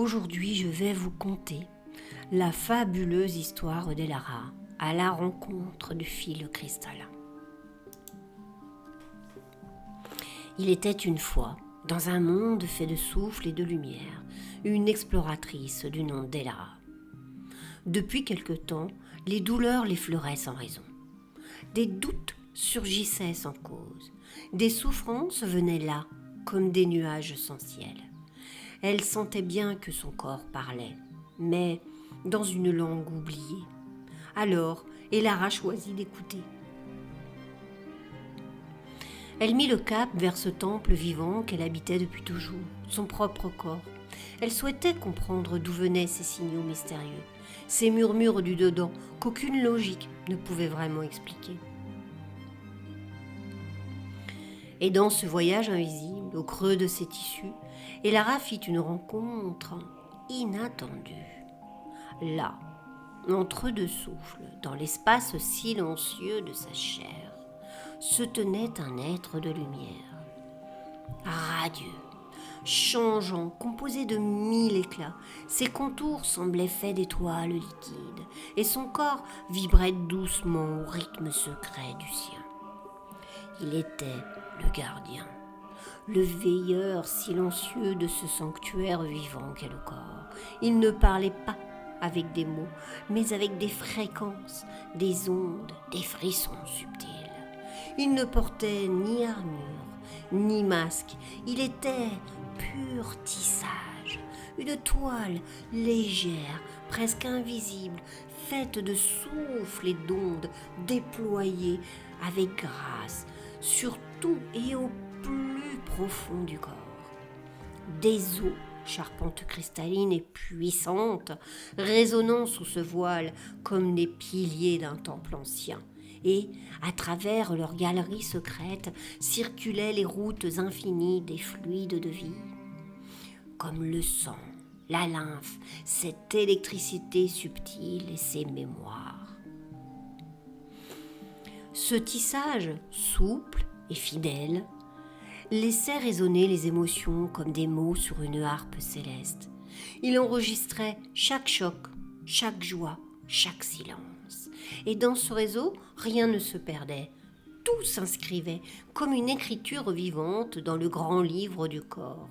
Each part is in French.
Aujourd'hui, je vais vous conter la fabuleuse histoire d'Elara à la rencontre du fil cristallin. Il était une fois, dans un monde fait de souffle et de lumière, une exploratrice du nom d'Elara. Depuis quelque temps, les douleurs l'effleuraient sans raison. Des doutes surgissaient sans cause. Des souffrances venaient là, comme des nuages sans ciel. Elle sentait bien que son corps parlait, mais dans une langue oubliée. Alors, Elara choisit d'écouter. Elle mit le cap vers ce temple vivant qu'elle habitait depuis toujours, son propre corps. Elle souhaitait comprendre d'où venaient ces signaux mystérieux, ces murmures du dedans qu'aucune logique ne pouvait vraiment expliquer. Et dans ce voyage invisible, au creux de ses tissus, Elara fit une rencontre inattendue. Là, entre deux souffles, dans l'espace silencieux de sa chair, se tenait un être de lumière, radieux, changeant, composé de 1000 éclats. Ses contours semblaient faits d'étoiles liquides, et son corps vibrait doucement au rythme secret du sien. Il était le gardien, le veilleur silencieux de ce sanctuaire vivant qu'est le corps. Il ne parlait pas avec des mots, mais avec des fréquences, des ondes, des frissons subtils. Il ne portait ni armure, ni masque. Il était pur tissage, une toile légère, presque invisible, faite de souffles et d'ondes déployées avec grâce, sur tout et au plus profond du corps. Des eaux, charpente cristalline et puissante, résonnant sous ce voile comme les piliers d'un temple ancien. Et, à travers leurs galeries secrètes, circulaient les routes infinies des fluides de vie. Comme le sang, la lymphe, cette électricité subtile et ses mémoires. Ce tissage, souple et fidèle, laissait résonner les émotions comme des mots sur une harpe céleste. Il enregistrait chaque choc, chaque joie, chaque silence. Et dans ce réseau, rien ne se perdait. Tout s'inscrivait comme une écriture vivante dans le grand livre du corps.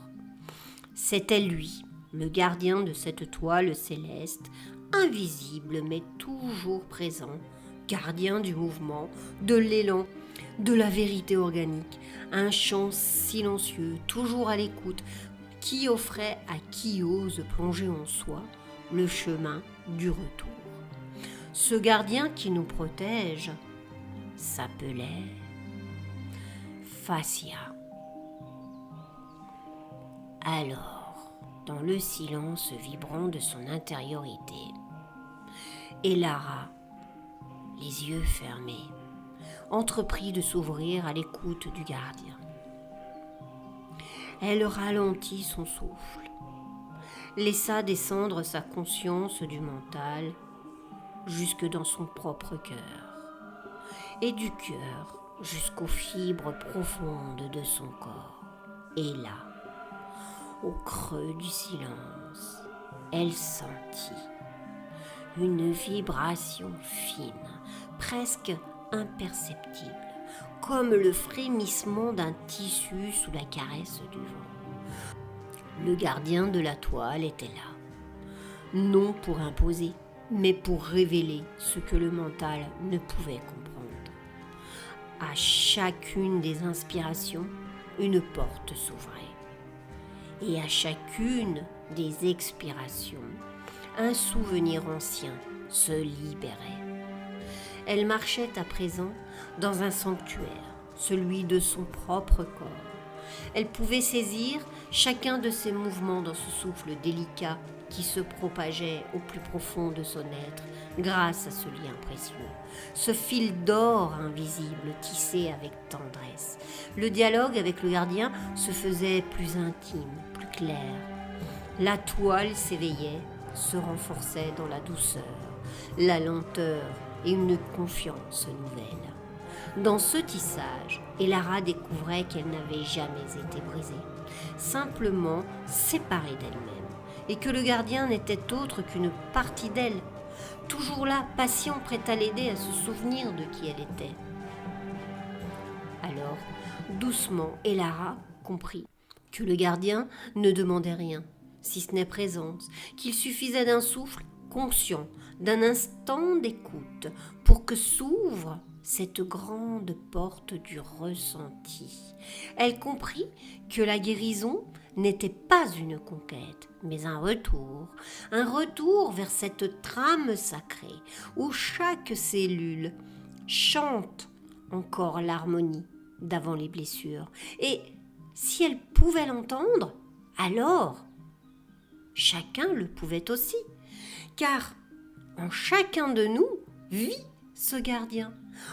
C'était lui, le gardien de cette toile céleste, invisible mais toujours présent, gardien du mouvement, de l'élan, de la vérité organique, un chant silencieux, toujours à l'écoute, qui offrait à qui ose plonger en soi le chemin du retour. Ce gardien qui nous protège s'appelait Fassia. Alors, dans le silence vibrant de son intériorité, Elara, les yeux fermés, entreprit de s'ouvrir à l'écoute du gardien. Elle ralentit son souffle, laissa descendre sa conscience du mental jusque dans son propre cœur, et du cœur jusqu'aux fibres profondes de son corps. Et là, au creux du silence, elle sentit une vibration fine, presque imperceptible, comme le frémissement d'un tissu sous la caresse du vent. Le gardien de la toile était là, non pour imposer, mais pour révéler ce que le mental ne pouvait comprendre. À chacune des inspirations, une porte s'ouvrait, et à chacune des expirations, un souvenir ancien se libérait. Elle marchait à présent dans un sanctuaire, celui de son propre corps. Elle pouvait saisir chacun de ses mouvements dans ce souffle délicat qui se propageait au plus profond de son être grâce à ce lien précieux, ce fil d'or invisible tissé avec tendresse. Le dialogue avec le gardien se faisait plus intime, plus clair. La toile s'éveillait, se renforçait dans la douceur, la lenteur et une confiance nouvelle. Dans ce tissage, Elara découvrait qu'elle n'avait jamais été brisée, simplement séparée d'elle-même. et que le gardien n'était autre qu'une partie d'elle, toujours là, patient, prêt à l'aider à se souvenir de qui elle était. Alors, doucement, Elara comprit que le gardien ne demandait rien, si ce n'est présence, qu'il suffisait d'un souffle conscient, d'un instant d'écoute, pour que s'ouvre cette grande porte du ressenti. Elle comprit que la guérison n'était pas une conquête, mais un retour vers cette trame sacrée où chaque cellule chante encore l'harmonie d'avant les blessures. Et si elle pouvait l'entendre, alors chacun le pouvait aussi, car en chacun de nous vit ce gardien.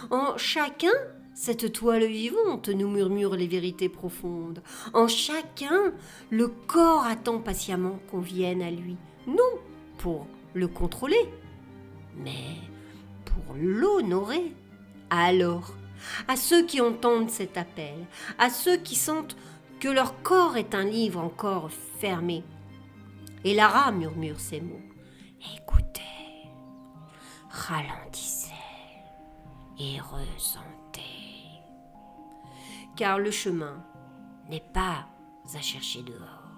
En chacun, cette toile vivante nous murmure les vérités profondes. En chacun, le corps attend patiemment qu'on vienne à lui, non pour le contrôler, mais pour l'honorer. Alors, à ceux qui entendent cet appel, à ceux qui sentent que leur corps est un livre encore fermé, et Lara murmure ces mots. Écoutez, ralentissez et ressentez. Car le chemin n'est pas à chercher dehors.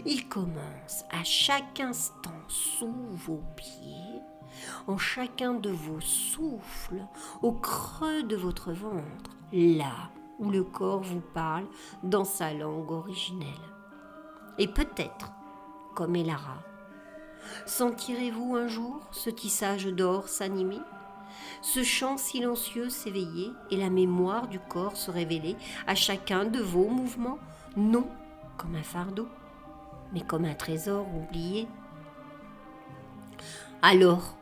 Il commence à chaque instant sous vos pieds, en chacun de vos souffles, au creux de votre ventre, là où le corps vous parle dans sa langue originelle. Et peut-être, comme Elara, sentirez-vous un jour ce tissage d'or s'animer, ce chant silencieux s'éveiller et la mémoire du corps se révéler à chacun de vos mouvements, non comme un fardeau, mais comme un trésor oublié. Alors,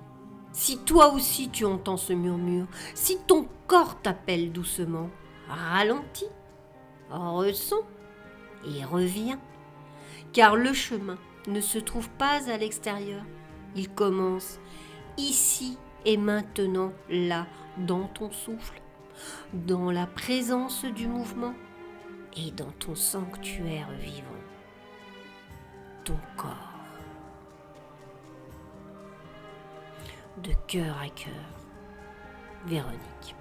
si toi aussi tu entends ce murmure, si ton corps t'appelle doucement, ralentis, ressens et reviens, car le chemin ne se trouve pas à l'extérieur, il commence ici et maintenant, là, dans ton souffle, dans la présence du mouvement et dans ton sanctuaire vivant, ton corps. De cœur à cœur, Véronique.